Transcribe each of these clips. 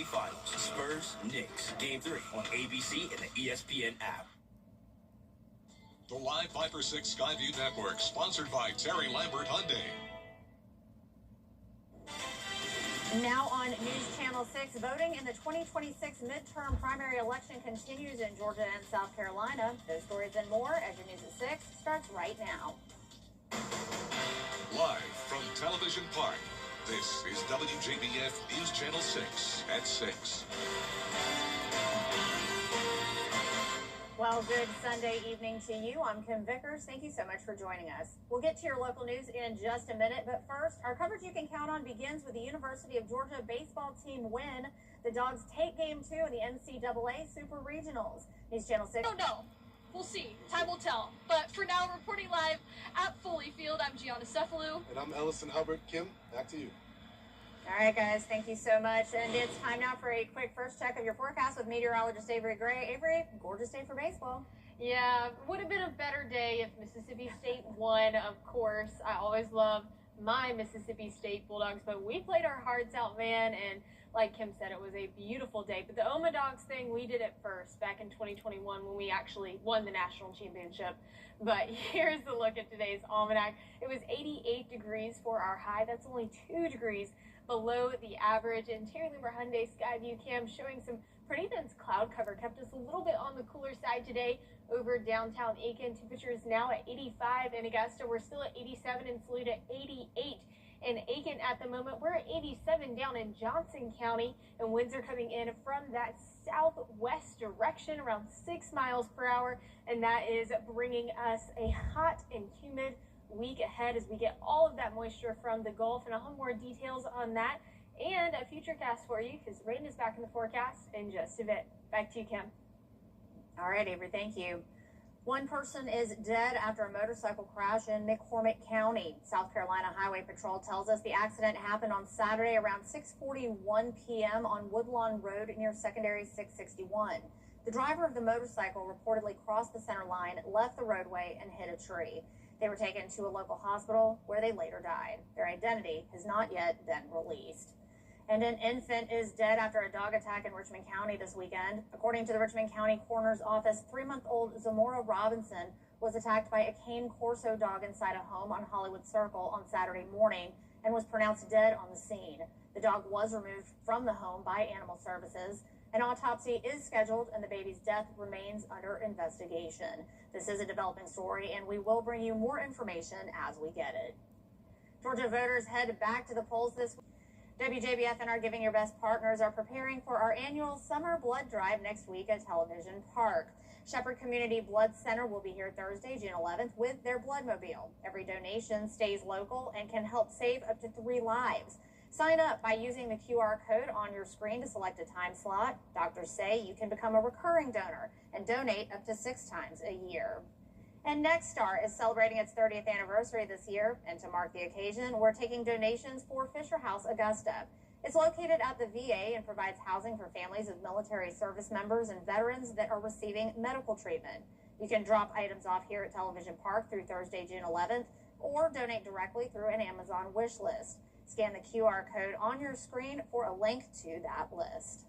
NBA Finals, Spurs, Knicks, Game 3 on ABC and the ESPN app. The Live 5-for-6 Skyview Network, sponsored by Terry Lambert Hyundai. Now on News Channel 6, voting in the 2026 midterm primary election continues in Georgia and South Carolina. Those stories and more as your News at 6 starts right now. Live from Television Park, this is WJBF News Channel 6 at 6. Well, good Sunday evening to you. I'm Kim Vickers. Thank you so much for joining us. We'll get to your local news in just a minute, but first, our coverage you can count on begins with the University of Georgia baseball team win. The Dogs take Game 2 in the NCAA Super Regionals. News Channel 6. Oh, no. We'll see. Time will tell. But for now, reporting live at Foley Field, I'm Gianna Cephalou. And I'm Ellison Hubbard. Kim, back to you. All right, guys, thank you so much. And it's time now for a quick first check of your forecast with meteorologist Avery Gray. Avery, gorgeous day for baseball. Yeah, would have been a better day if Mississippi State won, of course. I always love my Mississippi State Bulldogs, but we played our hearts out, man, and like Kim said, it was a beautiful day. But the Oma Dogs thing, we did it first back in 2021 when we actually won the national championship. But here's the look at today's almanac. It was 88 degrees for our high. That's only 2 degrees below the average. And Terry Lambert Hyundai Skyview Cam showing some pretty dense cloud cover kept us a little bit on the cooler side today over downtown Aiken. Temperatures now at 85 in Augusta. We're still at 87 in Saluda, 88 in Aiken at the moment. We're at 87 down in Johnson County, and winds are coming in from that southwest direction around 6 miles per hour, and that is bringing us a hot and humid week ahead as we get all of that moisture from the Gulf. And I'll have more details on that and a future cast for you because rain is back in the forecast in just a bit. Back to you, Kim. All right, Avery, thank you. One person is dead after a motorcycle crash in McCormick County. South Carolina Highway Patrol tells us the accident happened on Saturday around 6:41 p.m. on Woodlawn Road near Secondary 661. The driver of the motorcycle reportedly crossed the center line, left the roadway, and hit a tree. They were taken to a local hospital where they later died. Their identity has not yet been released. And an infant is dead after a dog attack in Richmond County this weekend. According to the Richmond County Coroner's Office, 3-month-old Zamora Robinson was attacked by a cane corso dog inside a home on Hollywood Circle on Saturday morning and was pronounced dead on the scene. The dog was removed from the home by Animal Services. An autopsy is scheduled and the baby's death remains under investigation. This is a developing story and we will bring you more information as we get it. Georgia voters head back to the polls this week. WJBF and our Giving Your Best partners are preparing for our annual summer blood drive next week at Television Park. Shepherd Community Blood Center will be here Thursday, June 11th with their Bloodmobile. Every donation stays local and can help save up to 3 lives. Sign up by using the QR code on your screen to select a time slot. Doctors say you can become a recurring donor and donate up to 6 times a year. And Nexstar is celebrating its 30th anniversary this year, and to mark the occasion, we're taking donations for Fisher House Augusta. It's located at the VA and provides housing for families of military service members and veterans that are receiving medical treatment. You can drop items off here at Television Park through Thursday, June 11th, or donate directly through an Amazon wish list. Scan the QR code on your screen for a link to that list.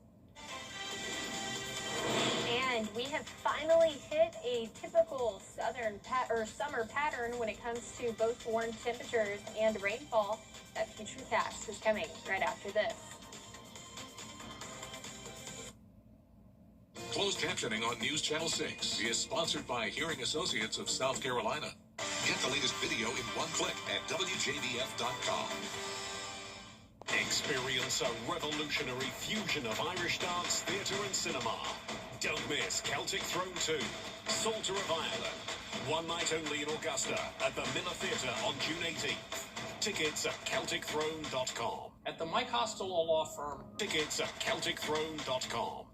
And we have finally hit a typical summer pattern when it comes to both warm temperatures and rainfall. That future cast is coming right after this. Closed captioning on News Channel 6 is sponsored by Hearing Associates of South Carolina. Get the latest video in one click at WJBF.com. Experience a revolutionary fusion of Irish dance, theatre and cinema. Don't miss Celtic Throne 2, Psalter of Ireland. One night only in Augusta at the Miller Theatre on June 18th. Tickets at CelticThrone.com. At the Mike Hostel Law Firm. Tickets at CelticThrone.com.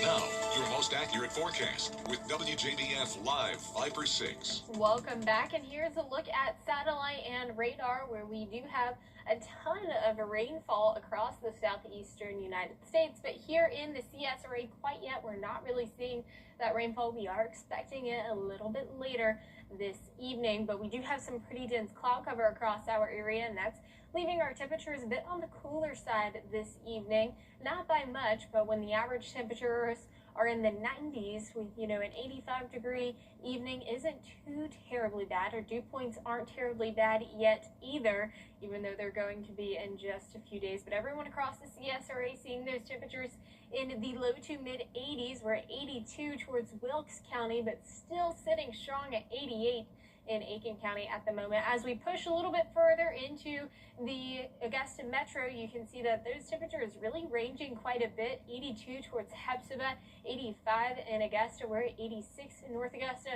Now, Your most accurate forecast with WJBF Live Viper 6. Welcome back, and here's a look at satellite and radar, where we do have a ton of rainfall across the southeastern United States, but here in the CSRA, quite yet, we're not really seeing that rainfall. We are expecting it a little bit later this evening, but we do have some pretty dense cloud cover across our area, and that's leaving our temperatures a bit on the cooler side this evening. Not by much, but when the average temperatures are in the 90s, with, an 85-degree evening isn't too terribly bad. Our dew points aren't terribly bad yet either, even though they're going to be in just a few days. But everyone across the CSRA seeing those temperatures in the low to mid 80s. We're at 82 towards Wilkes County, but still sitting strong at 88 in Aiken County at the moment. As we push a little bit further into the Augusta Metro, you can see that those temperatures really ranging quite a bit. 82 towards Hepzibah, 85 in Augusta. We're at 86 in North Augusta.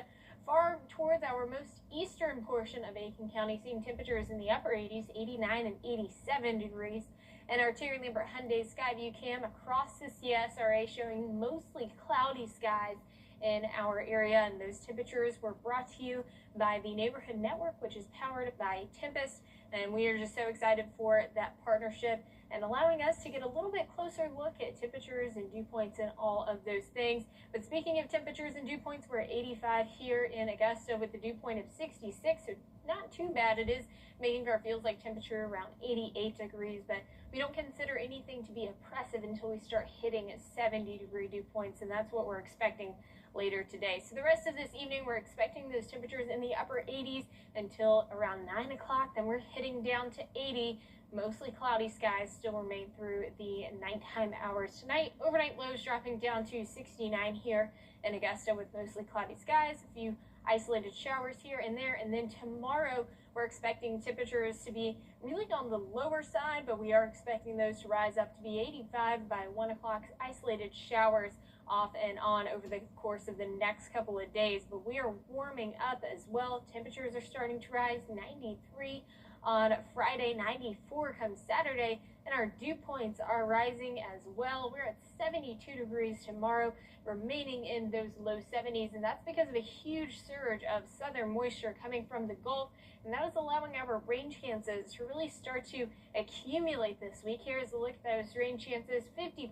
Far towards our most eastern portion of Aiken County, seeing temperatures in the upper 80s, 89 and 87 degrees. And our Terry Lambert Hyundai Skyview cam across the CSRA showing mostly cloudy skies in our area, and those temperatures were brought to you by the Neighborhood Network, which is powered by Tempest, and we are just so excited for that partnership and allowing us to get a little bit closer look at temperatures and dew points and all of those things. But speaking of temperatures and dew points, we're at 85 here in Augusta with the dew point of 66, so not too bad. It is making our feels like temperature around 88 degrees, but we don't consider anything to be oppressive until we start hitting 70-degree dew points, and that's what we're expecting later today. So the rest of this evening, we're expecting those temperatures in the upper 80s until around 9 o'clock. Then we're hitting down to 80. Mostly cloudy skies still remain through the nighttime hours tonight. Overnight lows dropping down to 69 here in Augusta with mostly cloudy skies. A few isolated showers here and there. And then tomorrow, we're expecting temperatures to be really on the lower side, but we are expecting those to rise up to be 85 by 1 o'clock. Isolated showers off and on over the course of the next couple of days, but we are warming up as well. Temperatures are starting to rise. 93 on Friday, 94 comes Saturday, and our dew points are rising as well. We're at 72 degrees tomorrow, remaining in those low 70s, and that's because of a huge surge of southern moisture coming from the Gulf, and that is allowing our rain chances to really start to accumulate this week. Here's a look at those rain chances: 50%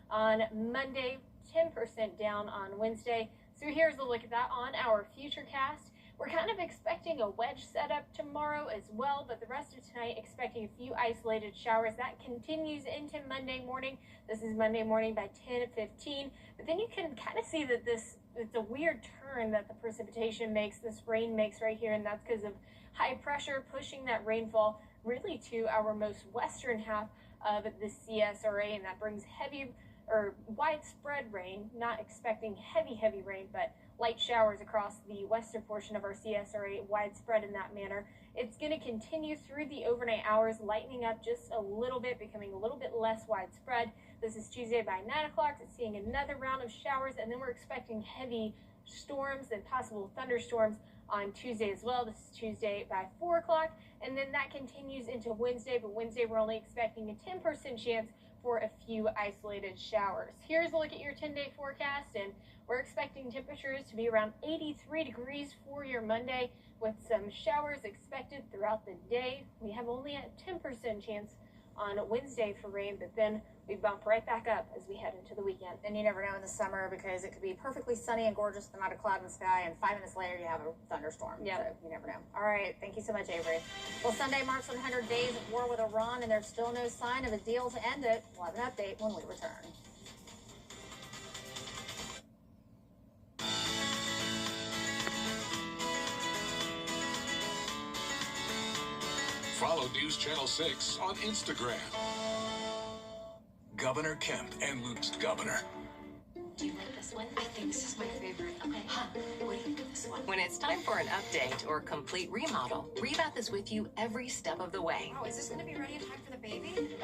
on Monday, 10% down on Wednesday. So here's a look at that on our futurecast. We're kind of expecting a wedge setup tomorrow as well, but the rest of tonight expecting a few isolated showers. That continues into Monday morning. This is Monday morning by 10:15. But then you can kind of see that it's a weird turn that the precipitation makes, this rain makes right here, and that's because of high pressure pushing that rainfall really to our most western half of the CSRA, and that brings heavy or widespread rain. Not expecting heavy rain, but light showers across the western portion of our CSRA, widespread in that manner. It's going to continue through the overnight hours, lightening up just a little bit, becoming a little bit less widespread. This is Tuesday by 9 o'clock. It's seeing another round of showers, and then we're expecting heavy storms and possible thunderstorms on Tuesday as well. This is Tuesday by 4 o'clock, and then that continues into Wednesday, but Wednesday we're only expecting a 10% chance for a few isolated showers. Here's a look at your 10-day forecast, and we're expecting temperatures to be around 83 degrees for your Monday, with some showers expected throughout the day. We have only a 10% chance on Wednesday for rain, but then we bump right back up as we head into the weekend. And you never know in the summer, because it could be perfectly sunny and gorgeous, not a cloud in the sky, and 5 minutes later you have a thunderstorm. Yeah. So you never know. All right, thank you so much, Avery. Well, Sunday marks 100 days of war with Iran, and there's still no sign of a deal to end it. We'll have an update when we return. Follow News Channel 6 on Instagram. Governor Kemp and Luke's governor. Do you like this one? I think this is my favorite. Okay. Huh. What do you think of this one? When it's time for an update or complete remodel, Rebath is with you every step of the way. Oh, is this going to be ready in time for the baby?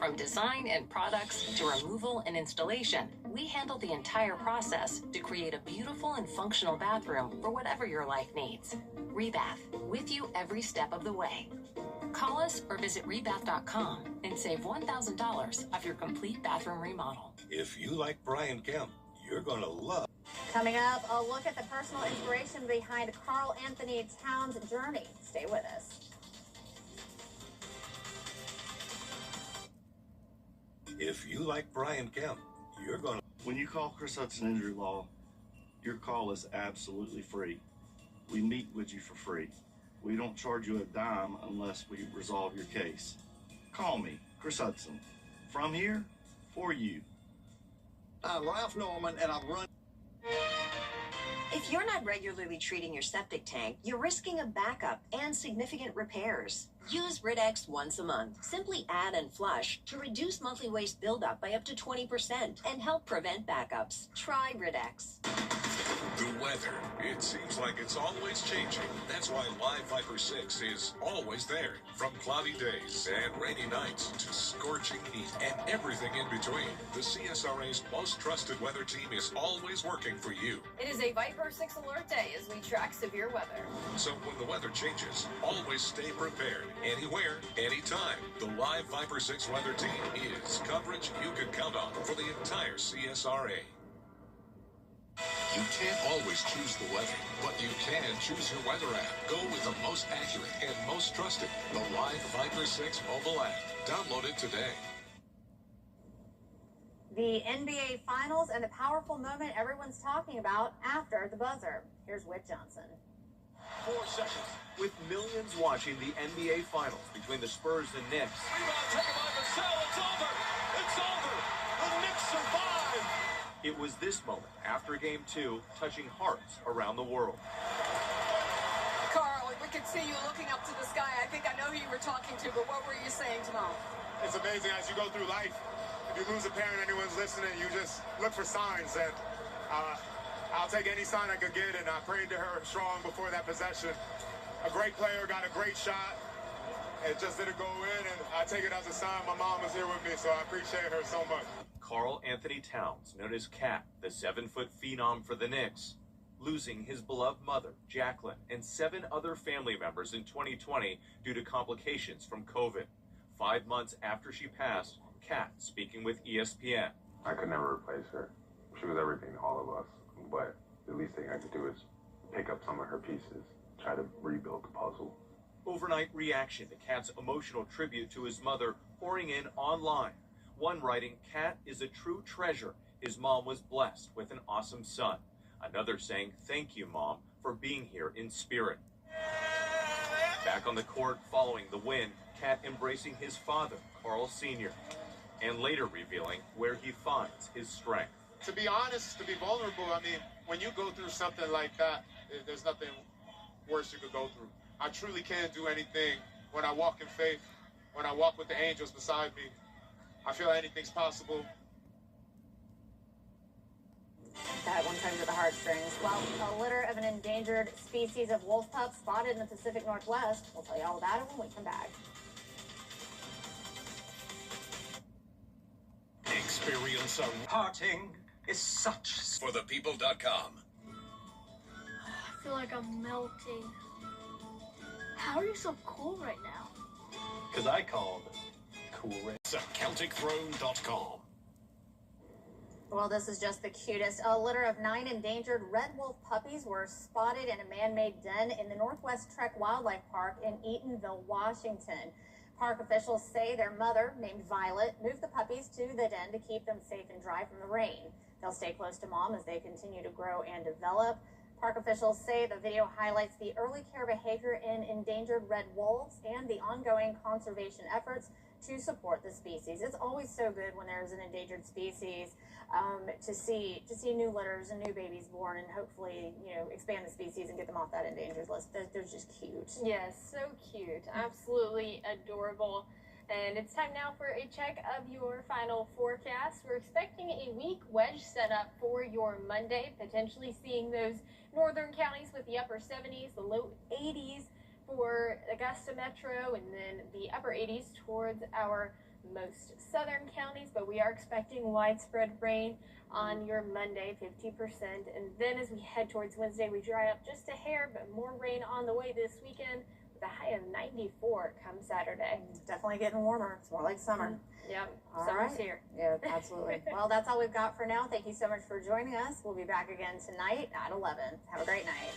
From design and products to removal and installation, we handle the entire process to create a beautiful and functional bathroom for whatever your life needs. Rebath, with you every step of the way. Call us or visit rebath.com and save $1,000 off your complete bathroom remodel. If you like Brian Kemp, you're gonna love. Coming up, a look at the personal inspiration behind Carl Anthony Towns' journey. Stay with us. If you like Brian Kemp, you're gonna. When you call Chris Hudson Injury Law, your call is absolutely free. We meet with you for free. We don't charge you a dime unless we resolve your case. Call me, Chris Hudson. From here, for you. I'm Ralph Norman, and I'm running. If you're not regularly treating your septic tank, you're risking a backup and significant repairs. Use Rid-X once a month. Simply add and flush to reduce monthly waste buildup by up to 20% and help prevent backups. Try Rid-X. The weather. It seems like it's always changing. That's why Live Viper 6 is always there. From cloudy days and rainy nights to scorching heat and everything in between, the CSRA's most trusted weather team is always working for you. It is a Viper 6 alert day as we track severe weather. So when the weather changes, always stay prepared. Anywhere, anytime. The Live Viper 6 weather team is coverage you can count on for the entire CSRA. You can't always choose the weather, but you can choose your weather app. Go with the most accurate and most trusted, the Live Viper 6 mobile app. Download it today. The NBA Finals and the powerful moment everyone's talking about after the buzzer. Here's Whit Johnson. 4 seconds with millions watching the NBA Finals between the Spurs and Knicks. Rebound taken by Vassell. It's over. It's over. The Knicks survive. It was this moment after Game 2 touching hearts around the world. Carl, we could see you looking up to the sky. I think I know who you were talking to, but what were you saying to Mom? It's amazing as you go through life. If you lose a parent, anyone's listening, you just look for signs. And I'll take any sign I could get, and I prayed to her strong before that possession. A great player got a great shot. It just didn't go in, and I take it as a sign my mom was here with me, so I appreciate her so much. Carl Anthony Towns, known as Cat, the 7-foot phenom for the Knicks, losing his beloved mother, Jacqueline, and 7 other family members in 2020 due to complications from COVID. 5 months after she passed, Cat speaking with ESPN. I could never replace her. She was everything to all of us, but the least thing I could do is pick up some of her pieces, try to rebuild the puzzle. Overnight reaction to Cat's emotional tribute to his mother pouring in online. One writing, Cat is a true treasure. His mom was blessed with an awesome son. Another saying, thank you, Mom, for being here in spirit. Back on the court following the win, Cat embracing his father, Carl Sr., and later revealing where he finds his strength. To be honest, to be vulnerable, I mean, when you go through something like that, there's nothing worse you could go through. I truly can't do anything when I walk in faith, when I walk with the angels beside me. I feel anything's possible. That one tugs at the heartstrings. Well, a litter of an endangered species of wolf pup spotted in the Pacific Northwest. We'll tell you all about it when we come back. Experience a Parting is such. ForThePeople.com. I feel like I'm melting. How are you so cool right now? Because I called cool. CelticThrone.com. Well, this is just the cutest. A litter of 9 endangered red wolf puppies were spotted in a man-made den in the Northwest Trek Wildlife Park in Eatonville, Washington. Park officials say their mother, named Violet, moved the puppies to the den to keep them safe and dry from the rain. They'll stay close to Mom as they continue to grow and develop. Park officials say the video highlights the early care behavior in endangered red wolves and the ongoing conservation efforts to support the species. It's always so good when there's an endangered species to see new litters and new babies born, and hopefully, expand the species and get them off that endangered list. They're just cute. Yes, so cute. Absolutely adorable. And it's time now for a check of your final forecast. We're expecting a weak wedge setup for your Monday, potentially seeing those northern counties with the upper 70s, the low 80s for Augusta Metro, and then the upper 80s towards our most southern counties. But we are expecting widespread rain on your Monday, 50%. And then as we head towards Wednesday, we dry up just a hair, but more rain on the way this weekend, with the high of 94 come Saturday. Definitely getting warmer. It's more like summer. Yep, All summer's right. here. Yeah, absolutely. Well, that's all we've got for now. Thank you so much for joining us. We'll be back again tonight at 11. Have a great night.